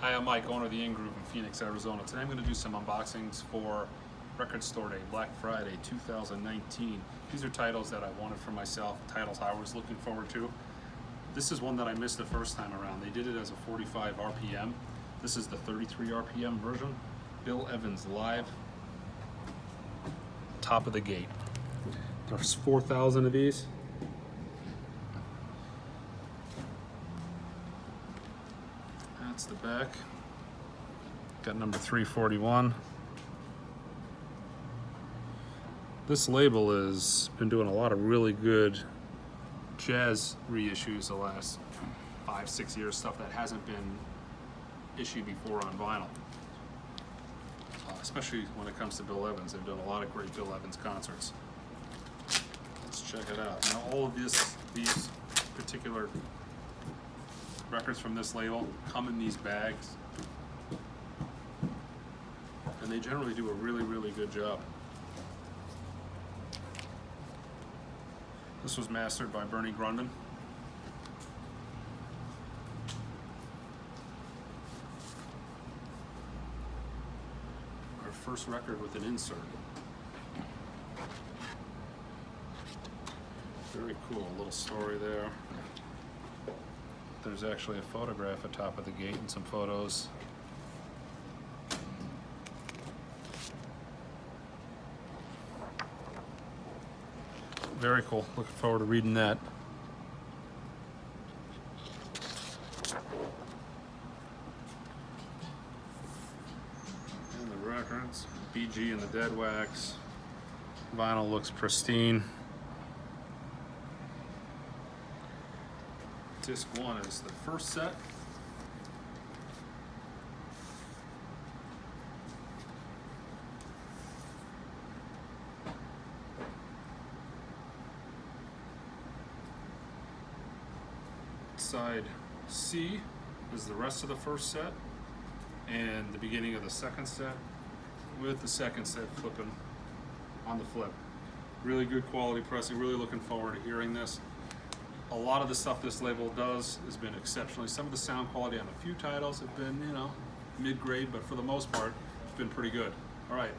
Hi, I'm Mike, owner of the In-Groove in Phoenix, Arizona. Today I'm going to do some unboxings for Record Store Day, Black Friday 2019. These are titles that I wanted for myself, titles I was looking forward to. This is one that I missed the first time around. They did it as a 45 RPM. This is the 33 RPM version. Bill Evans live, top of the gate. There's 4,000 of these. That's the back. Got number 341. This label has been doing a lot of really good jazz reissues the last 5-6 years, stuff that hasn't been issued before on vinyl. Especially when it comes to Bill Evans. They've done a lot of great Bill Evans concerts. Let's check it out. Now all of these particular records from this label come in these bags, and they generally do a really good job. This was mastered by Bernie Grundman. Our first record with an insert. Very cool, little story there. There's actually a photograph atop of the gate and some photos. Very cool. Looking forward to reading that. And the records, BG and the Dead Wax. Vinyl looks pristine. Disc 1 is the first set. Side C is the rest of the first set and the beginning of the second set, with the second set flipping on the flip. Really good quality pressing, really looking forward to hearing this. A lot of the stuff this label does has been exceptionally. Some of the sound quality on a few titles have been, mid-grade, but for the most part, it's been pretty good. All right.